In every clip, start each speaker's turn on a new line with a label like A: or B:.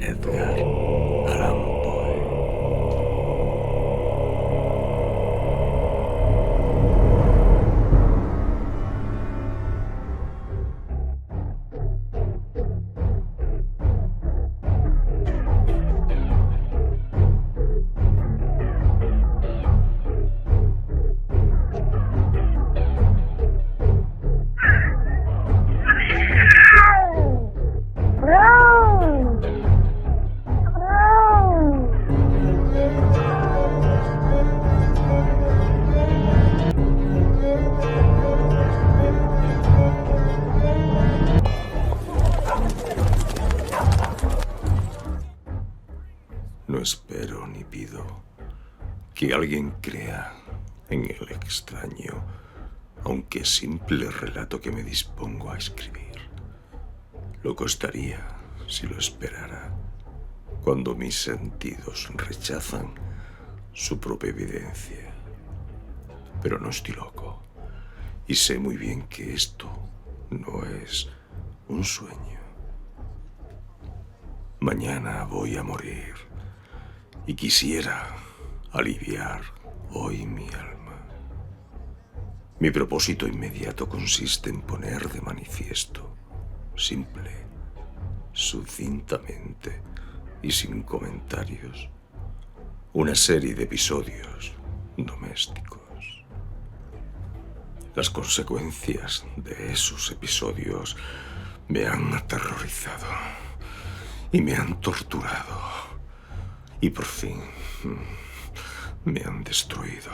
A: Edgar Allan Poe. No espero ni pido que alguien crea en el extraño, aunque simple relato que me dispongo a escribir. Loco estaría si lo esperara, cuando mis sentidos rechazan su propia evidencia. Pero no estoy loco, y sé muy bien que esto no es un sueño. Mañana voy a morir, y quisiera aliviar hoy mi alma. Mi propósito inmediato consiste en poner de manifiesto, simple, sucintamente y sin comentarios, una serie de episodios domésticos. Las consecuencias de esos episodios me han aterrorizado y me han torturado y por fin me han destruido.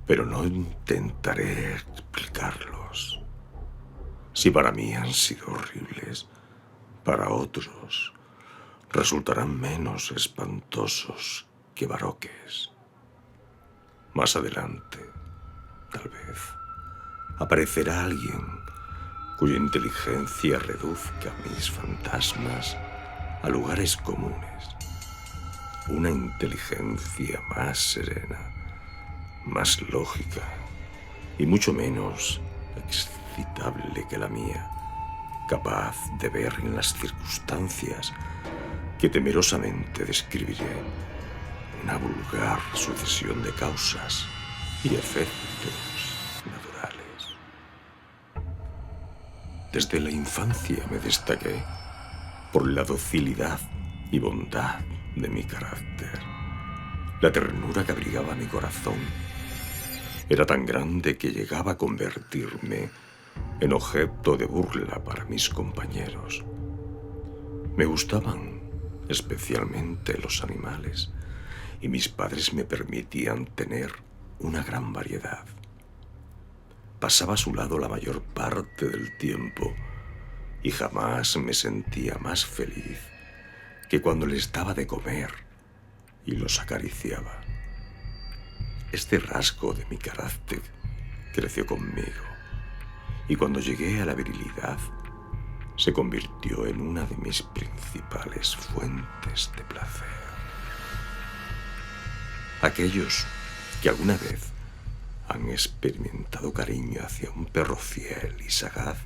A: Pero no intentaré explicarlos. Si para mí han sido horribles, para otros resultarán menos espantosos que baroques. Más adelante, tal vez, aparecerá alguien cuya inteligencia reduzca mis fantasmas a lugares comunes. Una inteligencia más serena, más lógica y mucho menos excitable que la mía, capaz de ver en las circunstancias que temerosamente describiré una vulgar sucesión de causas y efectos naturales. Desde la infancia me destaqué por la docilidad y bondad de mi carácter. La ternura que abrigaba mi corazón era tan grande que llegaba a convertirme en objeto de burla para mis compañeros. Me gustaban especialmente los animales y mis padres me permitían tener una gran variedad. Pasaba a su lado la mayor parte del tiempo y jamás me sentía más feliz que cuando les daba de comer y los acariciaba. Este rasgo de mi carácter creció conmigo y cuando llegué a la virilidad se convirtió en una de mis principales fuentes de placer. Aquellos que alguna vez han experimentado cariño hacia un perro fiel y sagaz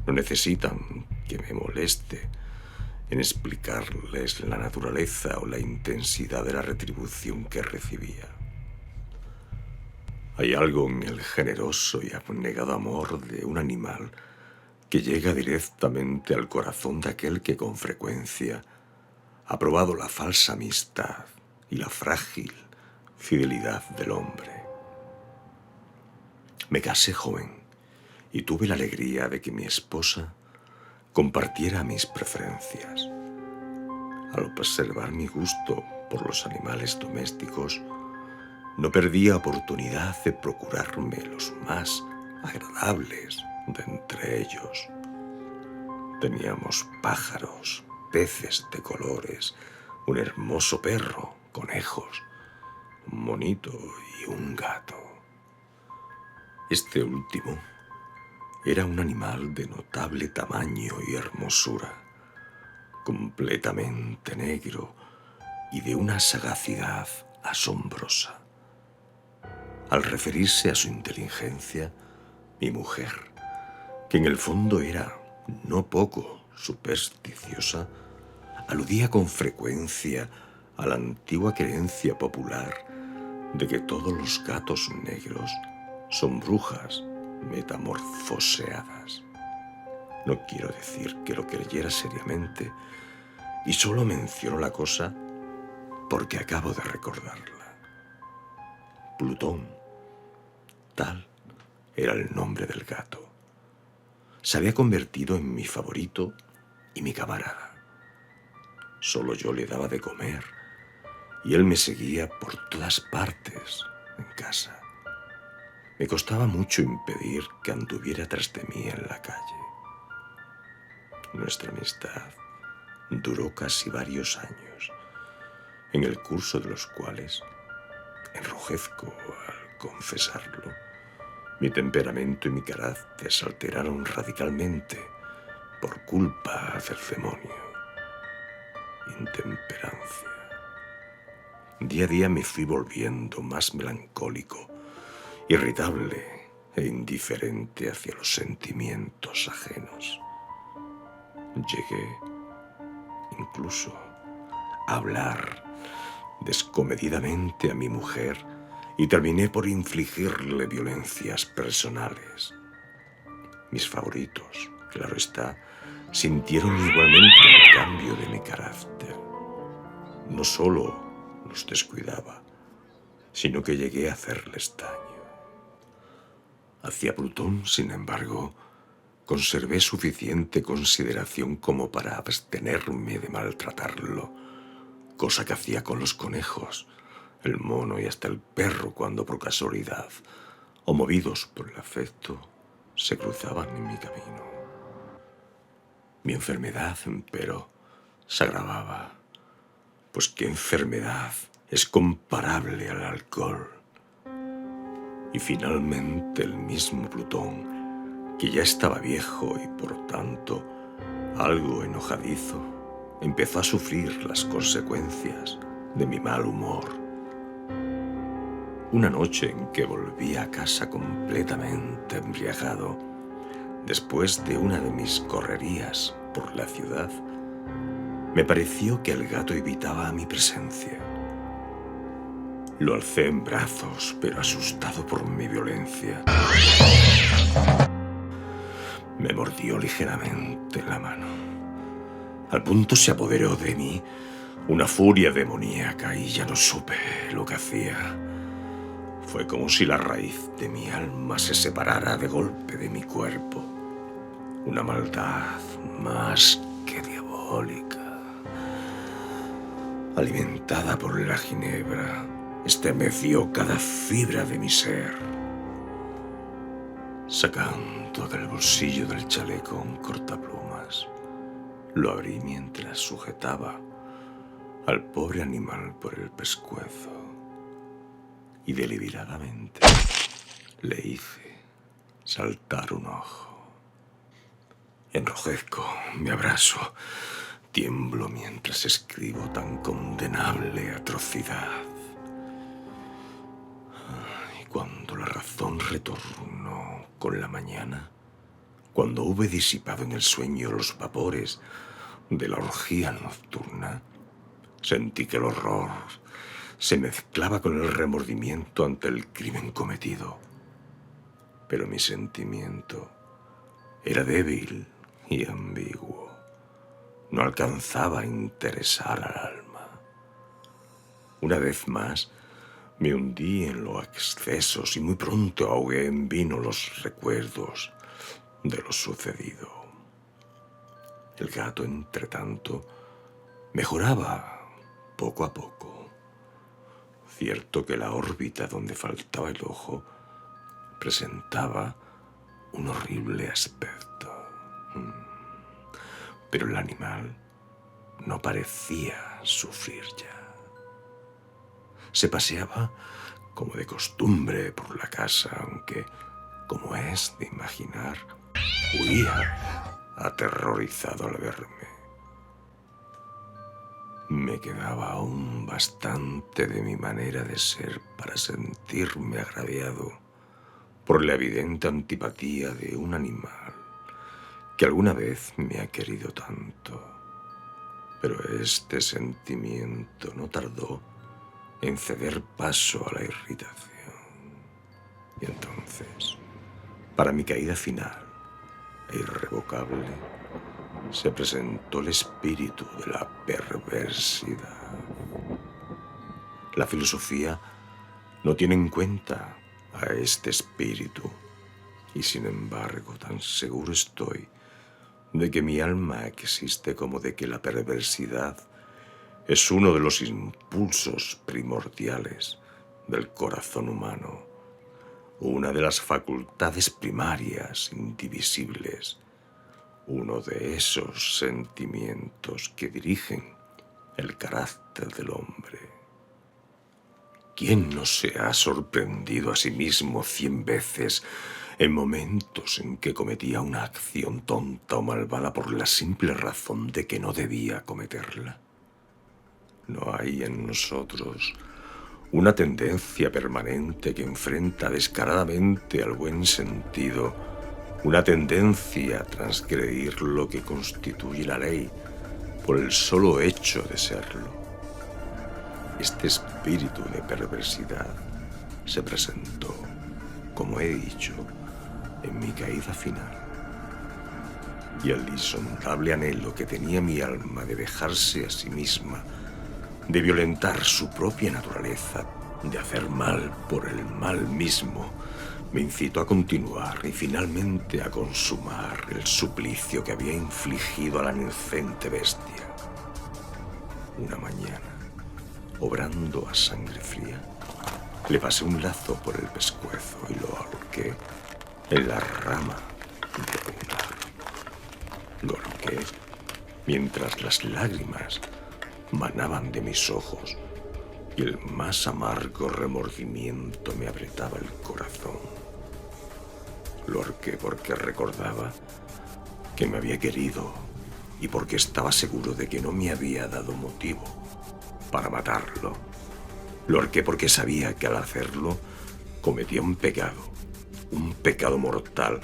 A: no necesitan que me moleste en explicarles la naturaleza o la intensidad de la retribución que recibía. Hay algo en el generoso y abnegado amor de un animal que llega directamente al corazón de aquel que con frecuencia ha probado la falsa amistad y la frágil fidelidad del hombre. Me casé joven y tuve la alegría de que mi esposa compartiera mis preferencias. Al observar mi gusto por los animales domésticos, no perdía oportunidad de procurarme los más agradables de entre ellos. Teníamos pájaros, peces de colores, un hermoso perro, conejos, un monito y un gato. Este último era un animal de notable tamaño y hermosura, completamente negro y de una sagacidad asombrosa. Al referirse a su inteligencia, mi mujer, que en el fondo era no poco supersticiosa, aludía con frecuencia a la antigua creencia popular de que todos los gatos negros son brujas metamorfoseadas. No quiero decir que lo creyera seriamente, y solo menciono la cosa porque acabo de recordarla. Plutón, tal era el nombre del gato. Se había convertido en mi favorito y mi camarada. Solo yo le daba de comer y él me seguía por todas partes en casa. Me costaba mucho impedir que anduviera tras de mí en la calle. Nuestra amistad duró casi varios años, en el curso de los cuales, enrojezco al confesarlo, mi temperamento y mi carácter se alteraron radicalmente por culpa del demonio. Intemperancia. Día a día me fui volviendo más melancólico, irritable e indiferente hacia los sentimientos ajenos. Llegué incluso a hablar descomedidamente a mi mujer y terminé por infligirle violencias personales. Mis favoritos, claro está, sintieron igualmente el cambio de mi carácter. No solo los descuidaba, sino que llegué a hacerles daño. Hacia Plutón, sin embargo, conservé suficiente consideración como para abstenerme de maltratarlo, cosa que hacía con los conejos, el mono y hasta el perro cuando por casualidad, o movidos por el afecto, se cruzaban en mi camino. Mi enfermedad, empero, se agravaba, pues ¿qué enfermedad es comparable al alcohol? Y finalmente el mismo Plutón, que ya estaba viejo y por tanto algo enojadizo, empezó a sufrir las consecuencias de mi mal humor. Una noche en que volví a casa completamente embriagado, después de una de mis correrías por la ciudad, me pareció que el gato evitaba mi presencia. Lo alcé en brazos, pero asustado por mi violencia, me mordió ligeramente la mano. Al punto se apoderó de mí una furia demoníaca y ya no supe lo que hacía. Fue como si la raíz de mi alma se separara de golpe de mi cuerpo. Una maldad más que diabólica, alimentada por la ginebra, estremeció cada fibra de mi ser. Sacando del bolsillo del chaleco un cortaplumas, lo abrí mientras sujetaba al pobre animal por el pescuezo y deliberadamente le hice saltar un ojo. Enrojezco, me abrazo, tiemblo mientras escribo tan condenable atrocidad. Y cuando la razón retornó con la mañana, cuando hube disipado en el sueño los vapores de la orgía nocturna, sentí que el horror se mezclaba con el remordimiento ante el crimen cometido. Pero mi sentimiento era débil y ambiguo. No alcanzaba a interesar al alma. Una vez más, me hundí en los excesos y muy pronto ahogué en vino los recuerdos de lo sucedido. El gato, entretanto, mejoraba poco a poco. Cierto que la órbita donde faltaba el ojo presentaba un horrible aspecto. Pero el animal no parecía sufrir ya. Se paseaba como de costumbre por la casa, aunque, como es de imaginar, huía aterrorizado al verme. Me quedaba aún bastante de mi manera de ser para sentirme agraviado por la evidente antipatía de un animal que alguna vez me ha querido tanto. Pero este sentimiento no tardó en ceder paso a la irritación. Y entonces, para mi caída final e irrevocable, se presentó el espíritu de la perversidad. La filosofía no tiene en cuenta a este espíritu, y sin embargo tan seguro estoy de que mi alma existe como de que la perversidad es uno de los impulsos primordiales del corazón humano, una de las facultades primarias indivisibles, uno de esos sentimientos que dirigen el carácter del hombre. ¿Quién no se ha sorprendido a sí mismo 100 veces en momentos en que cometía una acción tonta o malvada por la simple razón de que no debía cometerla? ¿No hay en nosotros una tendencia permanente que enfrenta descaradamente al buen sentido, una tendencia a transgredir lo que constituye la ley por el solo hecho de serlo? Este espíritu de perversidad se presentó, como he dicho, en mi caída final. Y el insondable anhelo que tenía mi alma de dejarse a sí misma, de violentar su propia naturaleza, de hacer mal por el mal mismo, me incitó a continuar y finalmente a consumar el suplicio que había infligido a la inocente bestia. Una mañana, obrando a sangre fría, le pasé un lazo por el pescuezo y lo ahorqué en la rama de un árbol. Lo ahorqué mientras las lágrimas manaban de mis ojos y el más amargo remordimiento me apretaba el corazón. Lo ahorqué porque recordaba que me había querido y porque estaba seguro de que no me había dado motivo para matarlo. Lo ahorqué porque sabía que al hacerlo cometía un pecado mortal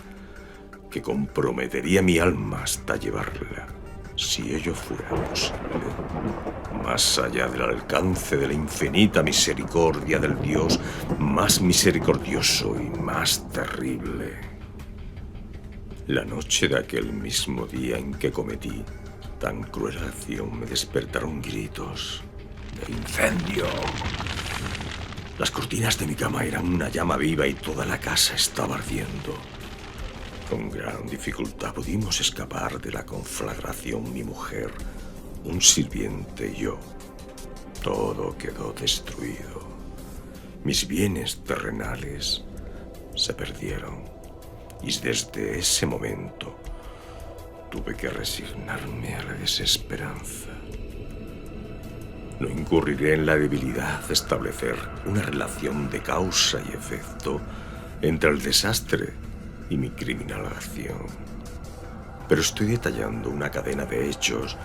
A: que comprometería mi alma hasta llevarla, si ello fuera posible, más allá del alcance de la infinita misericordia del Dios más misericordioso y más terrible. La noche de aquel mismo día en que cometí tan cruel acción me despertaron gritos de incendio. Las cortinas de mi cama eran una llama viva y toda la casa estaba ardiendo. Con gran dificultad pudimos escapar de la conflagración mi mujer, un sirviente y yo. Todo quedó destruido. Mis bienes terrenales se perdieron y desde ese momento tuve que resignarme a la desesperanza. No incurriré en la debilidad de establecer una relación de causa y efecto entre el desastre y mi criminal acción. Pero estoy detallando una cadena de hechos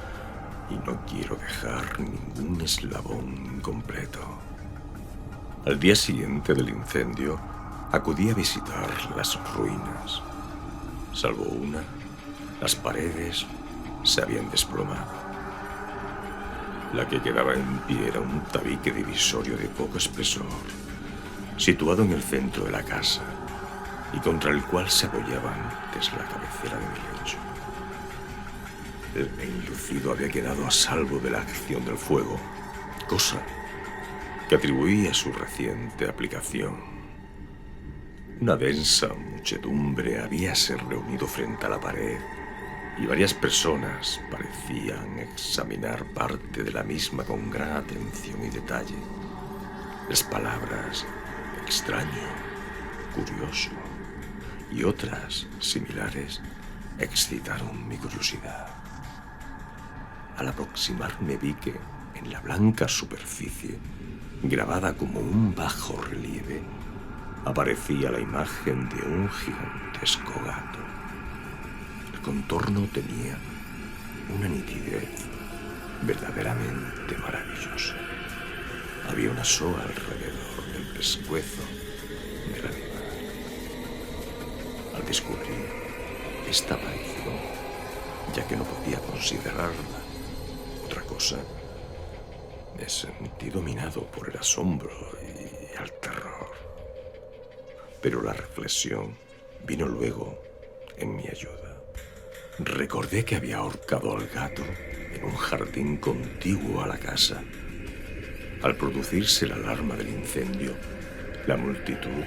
A: y no quiero dejar ningún eslabón incompleto. Al día siguiente del incendio, acudí a visitar las ruinas. Salvo una, las paredes se habían desplomado. La que quedaba en pie era un tabique divisorio de poco espesor, situado en el centro de la casa y contra el cual se apoyaba antes la cabecera de mi lecho. El enlucido había quedado a salvo de la acción del fuego, cosa que atribuí a su reciente aplicación. Una densa muchedumbre habíase reunido frente a la pared y varias personas parecían examinar parte de la misma con gran atención y detalle. Las palabras extraño, curioso y otras similares excitaron mi curiosidad. Al aproximarme vi que en la blanca superficie, grabada como un bajo relieve, aparecía la imagen de un gigantesco gato. El contorno tenía una nitidez verdaderamente maravillosa. Había una soga alrededor del pescuezo del animal. Al descubrir esta aparición, ya que no podía considerarla otra cosa, me sentí dominado por el asombro y el terror. Pero la reflexión vino luego en mi ayuda. Recordé que había ahorcado al gato en un jardín contiguo a la casa. Al producirse la alarma del incendio, la multitud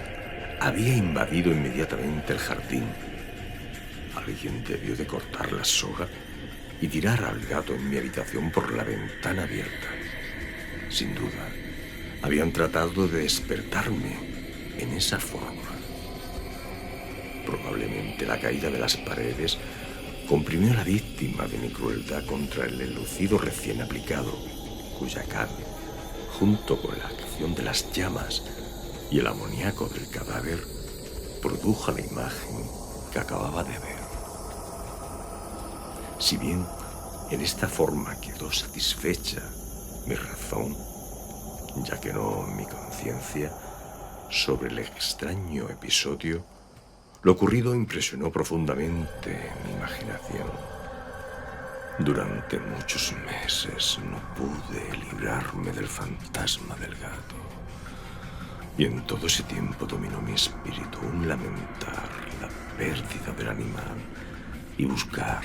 A: había invadido inmediatamente el jardín. Alguien debió de cortar la soga y tirar al gato en mi habitación por la ventana abierta. Sin duda, habían tratado de despertarme en esa forma. Probablemente la caída de las paredes comprimió a la víctima de mi crueldad contra el enlucido recién aplicado, cuya cal, junto con la acción de las llamas y el amoníaco del cadáver, produjo la imagen que acababa de ver. Si bien en esta forma quedó satisfecha mi razón, ya que no mi conciencia, sobre el extraño episodio, lo ocurrido impresionó profundamente mi imaginación. Durante muchos meses no pude librarme del fantasma del gato. Y en todo ese tiempo dominó mi espíritu un lamentar la pérdida del animal y buscar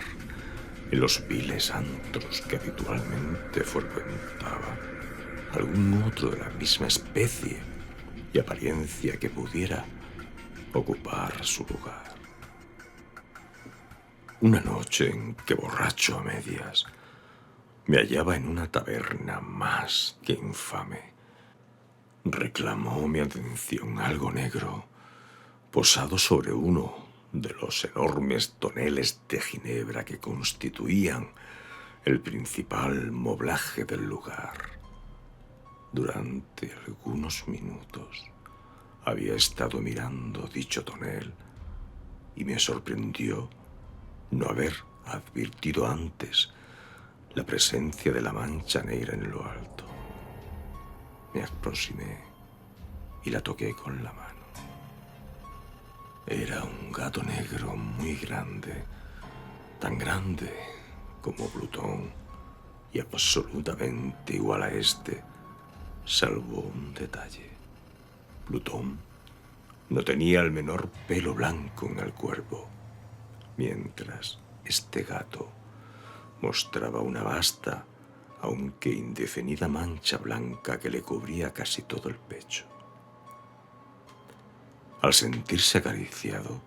A: en los viles antros que habitualmente frecuentaba algún otro de la misma especie y apariencia que pudiera ocupar su lugar. Una noche en que, borracho a medias, me hallaba en una taberna más que infame, reclamó mi atención algo negro, posado sobre uno de los enormes toneles de ginebra que constituían el principal moblaje del lugar. Durante algunos minutos había estado mirando dicho tonel y me sorprendió no haber advertido antes la presencia de la mancha negra en lo alto. Me aproximé y la toqué con la mano. Era un gato negro muy grande, tan grande como Plutón y absolutamente igual a este, salvo un detalle. Plutón no tenía el menor pelo blanco en el cuerpo, mientras este gato mostraba una vasta, aunque indefinida mancha blanca que le cubría casi todo el pecho. Al sentirse acariciado,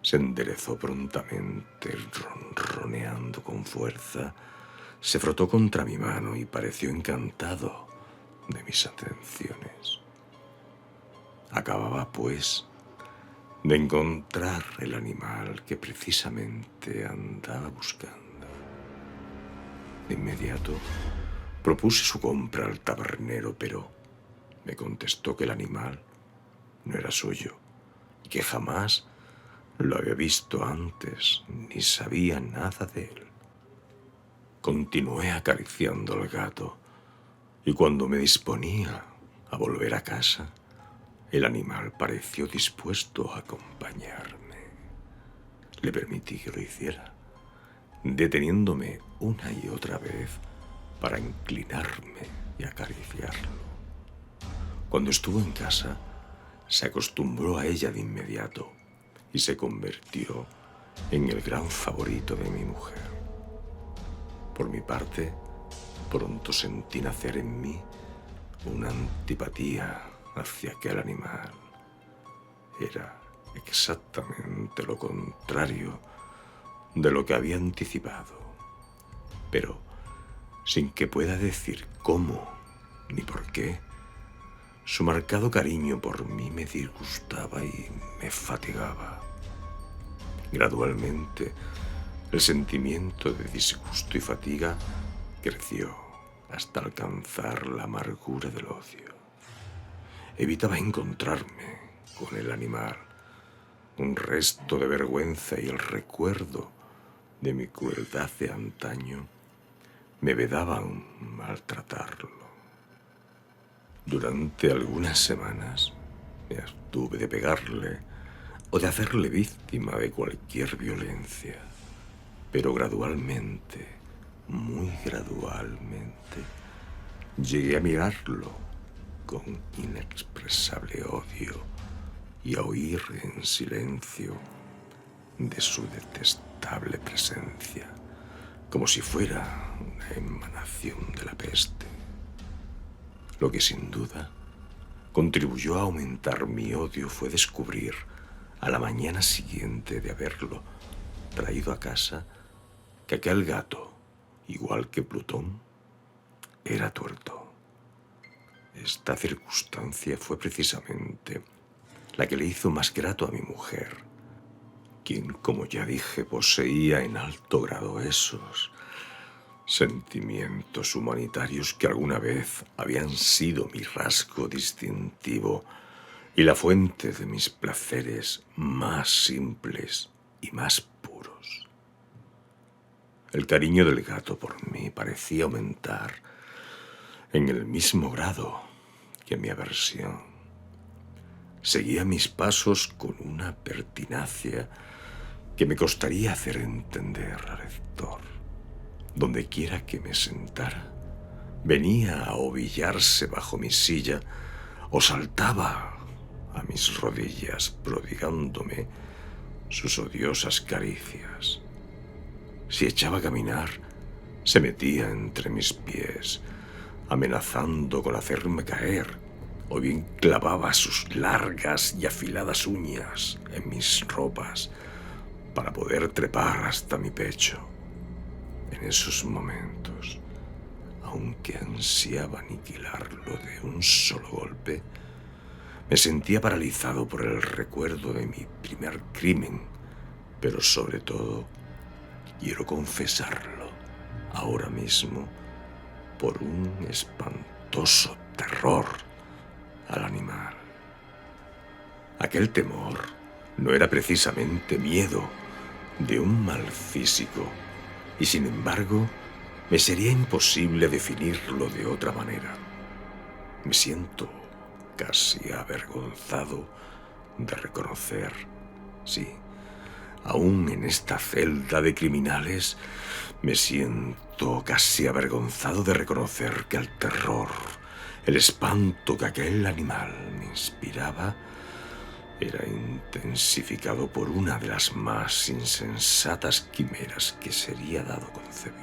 A: se enderezó prontamente, ronroneando con fuerza, se frotó contra mi mano y pareció encantado de mis atenciones. Acababa, pues, de encontrar el animal que precisamente andaba buscando. De inmediato propuse su compra al tabernero, pero me contestó que el animal no era suyo y que jamás lo había visto antes ni sabía nada de él. Continué acariciando al gato y cuando me disponía a volver a casa, el animal pareció dispuesto a acompañarme. Le permití que lo hiciera, deteniéndome una y otra vez para inclinarme y acariciarlo. Cuando estuvo en casa, se acostumbró a ella de inmediato y se convirtió en el gran favorito de mi mujer. Por mi parte, pronto sentí nacer en mí una antipatía hacia aquel animal. Era exactamente lo contrario de lo que había anticipado, pero sin que pueda decir cómo ni por qué, su marcado cariño por mí me disgustaba y me fatigaba. Gradualmente, el sentimiento de disgusto y fatiga creció hasta alcanzar la amargura del odio. Evitaba encontrarme con el animal. Un resto de vergüenza y el recuerdo de mi crueldad de antaño me vedaban maltratarlo. Durante algunas semanas me abstuve de pegarle o de hacerle víctima de cualquier violencia, pero gradualmente muy gradualmente, llegué a mirarlo con inexpresable odio y a oír en silencio de su detestable presencia, como si fuera una emanación de la peste. Lo que sin duda contribuyó a aumentar mi odio fue descubrir, a la mañana siguiente de haberlo traído a casa, que aquel gato, igual que Plutón, era tuerto. Esta circunstancia fue precisamente la que le hizo más grato a mi mujer, quien, como ya dije, poseía en alto grado esos sentimientos humanitarios que alguna vez habían sido mi rasgo distintivo y la fuente de mis placeres más simples y más puros. El cariño del gato por mí parecía aumentar en el mismo grado que mi aversión. Seguía mis pasos con una pertinacia que me costaría hacer entender al lector. Donde quiera que me sentara, venía a ovillarse bajo mi silla o saltaba a mis rodillas prodigándome sus odiosas caricias. Si echaba a caminar, se metía entre mis pies, amenazando con hacerme caer, o bien clavaba sus largas y afiladas uñas en mis ropas para poder trepar hasta mi pecho. En esos momentos, aunque ansiaba aniquilarlo de un solo golpe, me sentía paralizado por el recuerdo de mi primer crimen, pero sobre todo, quiero confesarlo ahora mismo, por un espantoso terror al animal. Aquel temor no era precisamente miedo de un mal físico, y sin embargo, me sería imposible definirlo de otra manera. Me siento casi avergonzado de reconocer, sí, aún en esta celda de criminales, me siento casi avergonzado de reconocer que el terror, el espanto que aquel animal me inspiraba, era intensificado por una de las más insensatas quimeras que sería dado concebir.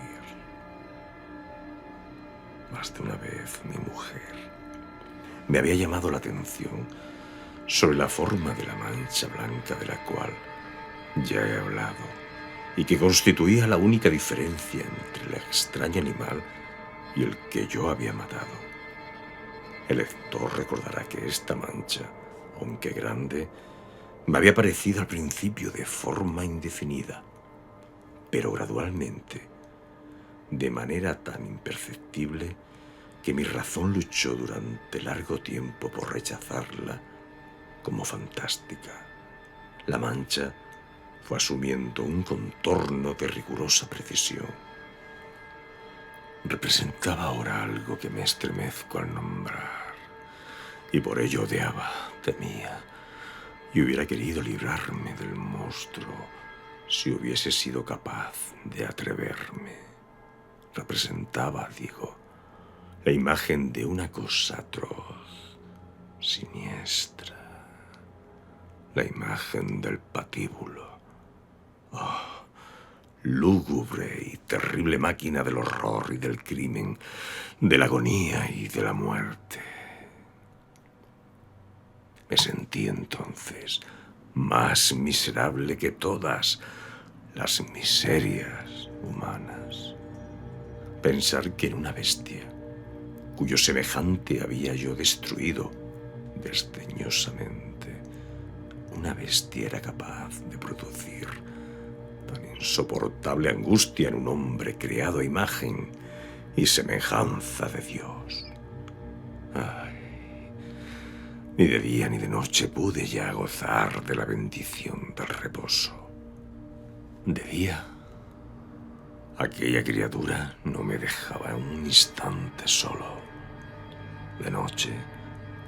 A: Más de una vez mi mujer me había llamado la atención sobre la forma de la mancha blanca de la cual ya he hablado y que constituía la única diferencia entre el extraño animal y el que yo había matado. El lector recordará que esta mancha, aunque grande, me había parecido al principio de forma indefinida, pero gradualmente, de manera tan imperceptible que mi razón luchó durante largo tiempo por rechazarla como fantástica. La mancha fue asumiendo un contorno de rigurosa precisión. Representaba ahora algo que me estremezco al nombrar, y por ello odiaba, temía, y hubiera querido librarme del monstruo si hubiese sido capaz de atreverme. Representaba, digo, la imagen de una cosa atroz, siniestra, la imagen del patíbulo. Oh, lúgubre y terrible máquina del horror y del crimen, de la agonía y de la muerte. Me sentí entonces más miserable que todas las miserias humanas. Pensar que en una bestia, cuyo semejante había yo destruido desdeñosamente, una bestia era capaz de producir tan insoportable angustia en un hombre creado a imagen y semejanza de Dios. Ay, ni de día ni de noche pude ya gozar de la bendición del reposo. De día, aquella criatura no me dejaba un instante solo. De noche,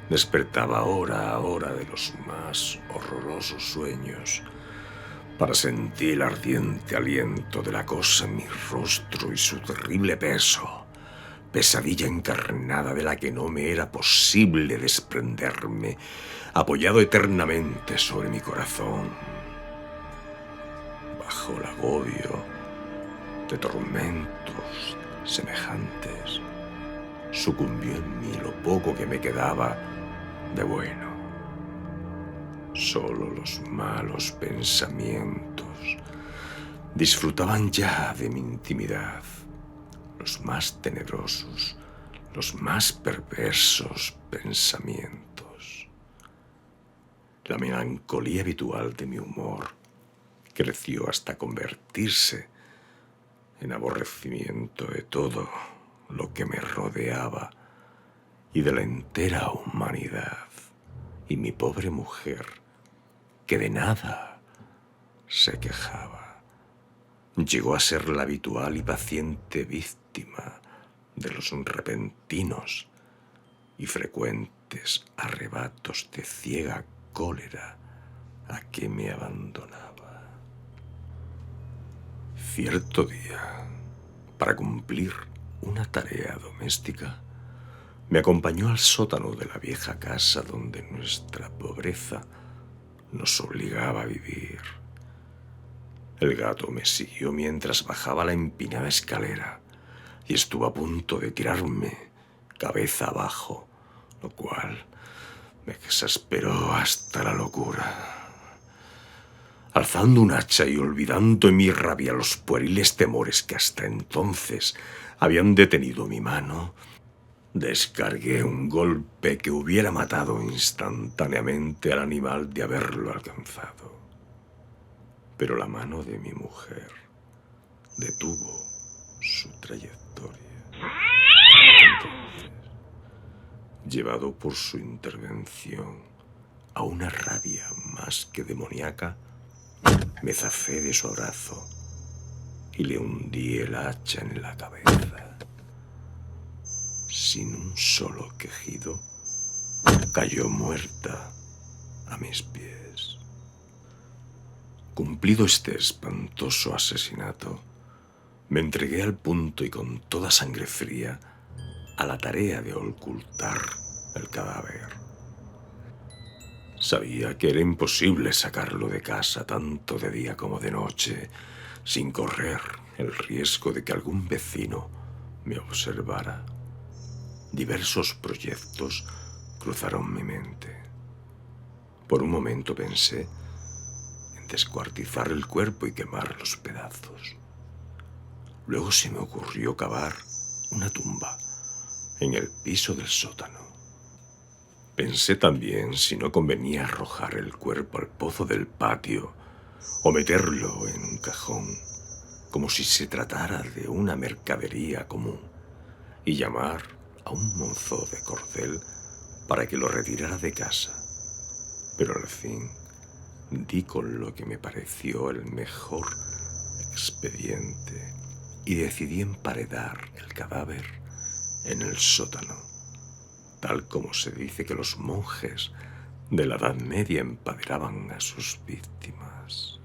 A: despertaba hora a hora de los más horrorosos sueños para sentir el ardiente aliento de la cosa en mi rostro y su terrible peso, pesadilla encarnada de la que no me era posible desprenderme, apoyado eternamente sobre mi corazón. Bajo el agobio de tormentos semejantes, sucumbió en mí lo poco que me quedaba de bueno. Solo los malos pensamientos disfrutaban ya de mi intimidad, los más tenebrosos, los más perversos pensamientos. La melancolía habitual de mi humor creció hasta convertirse en aborrecimiento de todo lo que me rodeaba y de la entera humanidad. Y mi pobre mujer, que de nada se quejaba, llegó a ser la habitual y paciente víctima de los repentinos y frecuentes arrebatos de ciega cólera a que me abandonaba. Cierto día, para cumplir una tarea doméstica, me acompañó al sótano de la vieja casa donde nuestra pobreza nos obligaba a vivir. El gato me siguió mientras bajaba la empinada escalera y estuvo a punto de tirarme cabeza abajo, lo cual me exasperó hasta la locura. Alzando un hacha y olvidando en mi rabia los pueriles temores que hasta entonces habían detenido mi mano, descargué un golpe que hubiera matado instantáneamente al animal de haberlo alcanzado. Pero la mano de mi mujer detuvo su trayectoria. Entonces, llevado por su intervención a una rabia más que demoníaca, me zafé de su abrazo y le hundí el hacha en la cabeza. Sin un solo quejido, cayó muerta a mis pies. Cumplido este espantoso asesinato, me entregué al punto y con toda sangre fría a la tarea de ocultar el cadáver. Sabía que era imposible sacarlo de casa tanto de día como de noche sin correr el riesgo de que algún vecino me observara. Diversos proyectos cruzaron mi mente. Por un momento pensé en descuartizar el cuerpo y quemar los pedazos. Luego se me ocurrió cavar una tumba en el piso del sótano. Pensé también si no convenía arrojar el cuerpo al pozo del patio o meterlo en un cajón, como si se tratara de una mercadería común, y llamar a un mozo de cordel para que lo retirara de casa. Pero al fin di con lo que me pareció el mejor expediente y decidí emparedar el cadáver en el sótano, tal como se dice que los monjes de la Edad Media emparedaban a sus víctimas.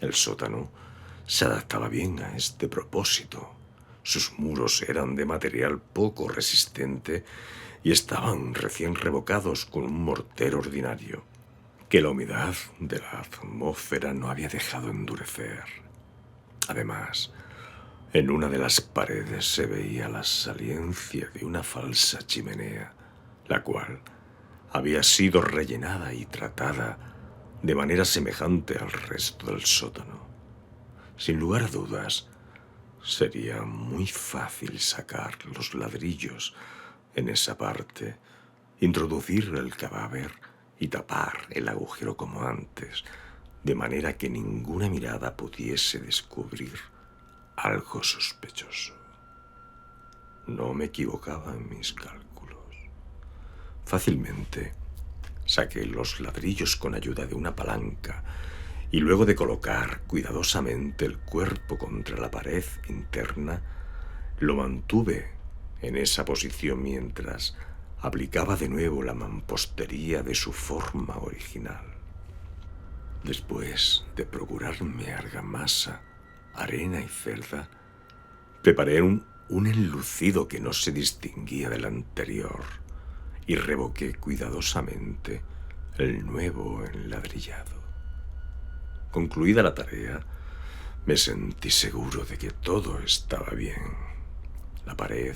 A: El sótano se adaptaba bien a este propósito. Sus muros eran de material poco resistente y estaban recién revocados con un mortero ordinario que la humedad de la atmósfera no había dejado endurecer. Además, en una de las paredes se veía la saliencia de una falsa chimenea, la cual había sido rellenada y tratada de manera semejante al resto del sótano. Sin lugar a dudas, sería muy fácil sacar los ladrillos en esa parte, introducir el cadáver y tapar el agujero como antes, de manera que ninguna mirada pudiese descubrir algo sospechoso. No me equivocaba en mis cálculos. Fácilmente saqué los ladrillos con ayuda de una palanca y luego de colocar cuidadosamente el cuerpo contra la pared interna, lo mantuve en esa posición mientras aplicaba de nuevo la mampostería de su forma original. Después de procurarme argamasa, arena y cerda, preparé un enlucido que no se distinguía del anterior y revoqué cuidadosamente el nuevo enladrillado. Concluida la tarea, me sentí seguro de que todo estaba bien. La pared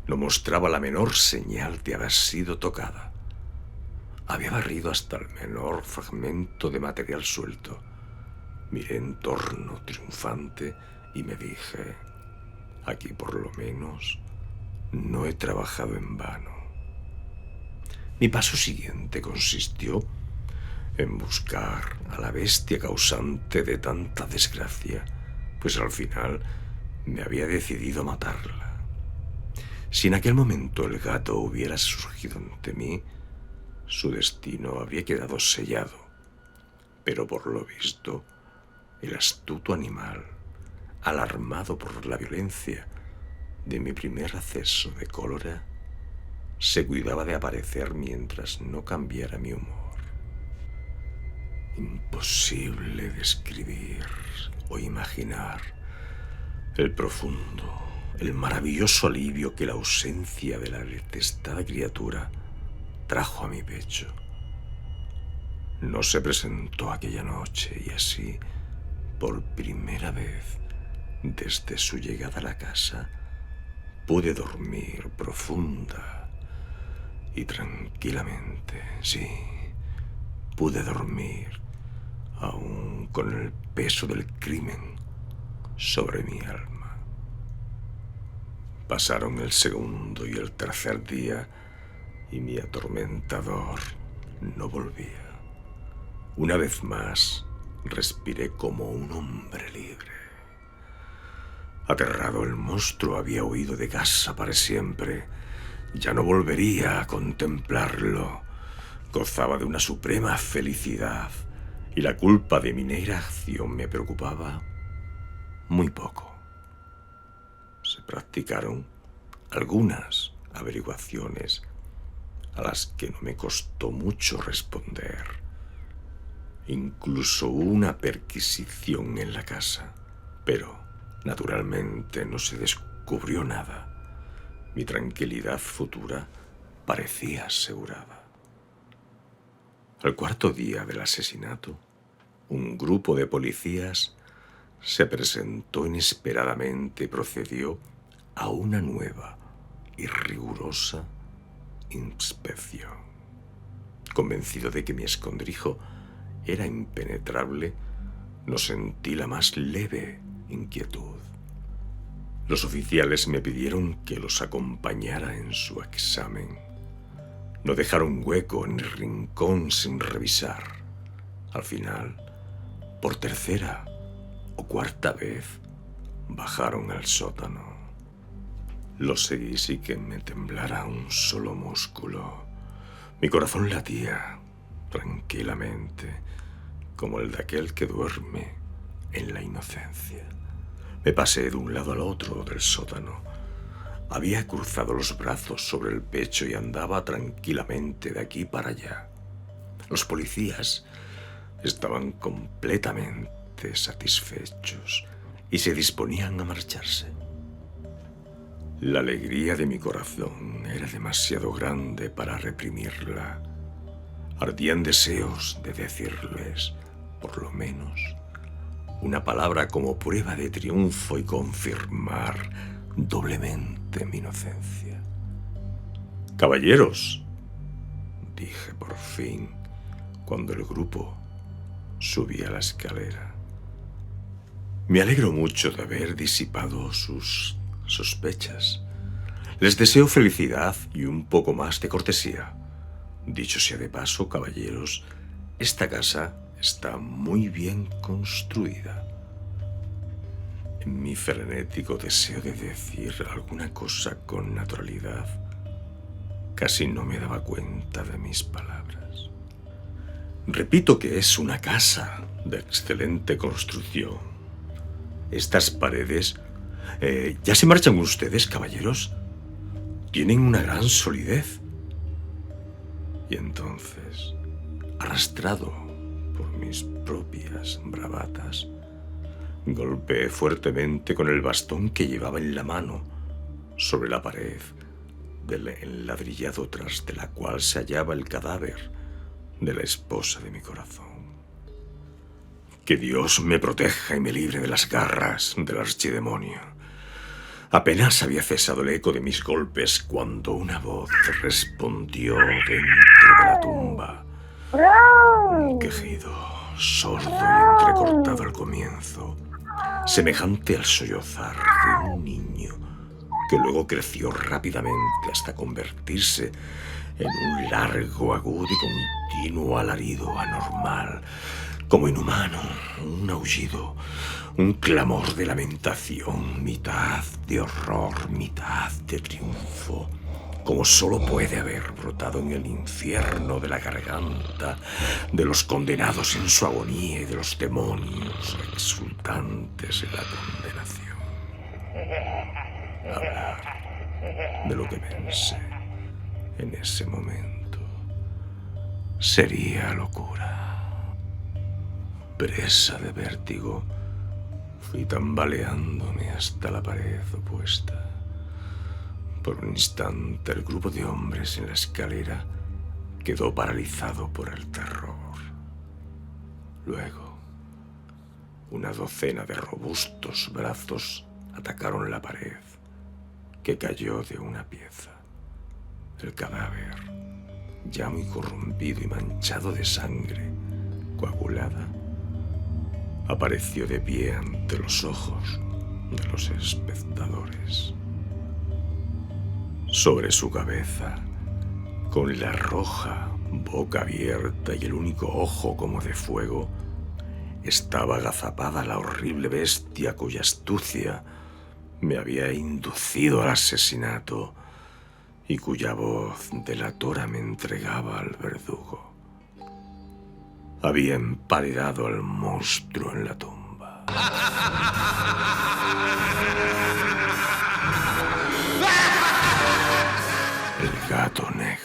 A: no mostraba la menor señal de haber sido tocada. Había barrido hasta el menor fragmento de material suelto. Miré en torno triunfante y me dije: aquí por lo menos no he trabajado en vano. Mi paso siguiente consistió en buscar a la bestia causante de tanta desgracia, pues al final me había decidido a matarla. Si en aquel momento el gato hubiera surgido ante mí, su destino habría quedado sellado. Pero por lo visto, el astuto animal, alarmado por la violencia de mi primer acceso de cólera, se cuidaba de aparecer mientras no cambiara mi humor. Imposible describir o imaginar el profundo, el maravilloso alivio que la ausencia de la detestada criatura trajo a mi pecho. No se presentó aquella noche y así, por primera vez desde su llegada a la casa, pude dormir profunda y tranquilamente. Sí, pude dormir aún con el peso del crimen sobre mi alma. Pasaron el segundo y el tercer día y mi atormentador no volvía. Una vez más, respiré como un hombre libre. Aterrado, el monstruo había huido de casa para siempre. Ya no volvería a contemplarlo. Gozaba de una suprema felicidad y la culpa de mi negra acción me preocupaba muy poco. Se practicaron algunas averiguaciones a las que no me costó mucho responder. Incluso hubo una perquisición en la casa, pero naturalmente no se descubrió nada. Mi tranquilidad futura parecía asegurada. Al cuarto día del asesinato, un grupo de policías se presentó inesperadamente y procedió a una nueva y rigurosa inspección. Convencido de que mi escondrijo era impenetrable, no sentí la más leve inquietud. Los oficiales me pidieron que los acompañara en su examen. No dejaron hueco ni rincón sin revisar. Al final, por tercera o cuarta vez, bajaron al sótano. Lo seguí sin que me temblara un solo músculo. Mi corazón latía tranquilamente, como el de aquel que duerme en la inocencia. Me pasé de un lado al otro del sótano. Había cruzado los brazos sobre el pecho y andaba tranquilamente de aquí para allá. Los policías estaban completamente satisfechos y se disponían a marcharse. La alegría de mi corazón era demasiado grande para reprimirla. Ardían deseos de decirles, por lo menos, una palabra como prueba de triunfo y confirmar doblemente mi inocencia. «Caballeros», dije por fin, cuando el grupo subía la escalera. Me alegro mucho de haber disipado sus sospechas. Les deseo felicidad y un poco más de cortesía. Dicho sea de paso, caballeros, esta casa está muy bien construida. En mi frenético deseo de decir alguna cosa con naturalidad, casi no me daba cuenta de mis palabras. Repito que es una casa de excelente construcción. Estas paredes... ¿Ya se marchan ustedes, caballeros? Tienen una gran solidez. Y entonces, arrastrado por mis propias bravatas. Golpeé fuertemente con el bastón que llevaba en la mano sobre la pared del enladrillado tras de la cual se hallaba el cadáver de la esposa de mi corazón. Que Dios me proteja y me libre de las garras del archidemonio. Apenas había cesado el eco de mis golpes cuando una voz respondió dentro de la tumba. Un quejido sordo y entrecortado al comienzo, semejante al sollozar de un niño, que luego creció rápidamente hasta convertirse en un largo, agudo y continuo alarido anormal, como inhumano, un aullido, un clamor de lamentación, mitad de horror, mitad de triunfo, como solo puede haber brotado en el infierno de la garganta de los condenados en su agonía y de los demonios exultantes en la condenación. Hablar de lo que pensé en ese momento sería locura. Presa de vértigo, fui tambaleándome hasta la pared opuesta. Por un instante, el grupo de hombres en la escalera quedó paralizado por el terror. Luego, una docena de robustos brazos atacaron la pared, que cayó de una pieza. El cadáver, ya muy corrompido y manchado de sangre coagulada, apareció de pie ante los ojos de los espectadores. Sobre su cabeza, con la roja boca abierta y el único ojo como de fuego, estaba agazapada la horrible bestia cuya astucia me había inducido al asesinato y cuya voz delatora me entregaba al verdugo. Había emparedado al monstruo en la tumba. El gato negro.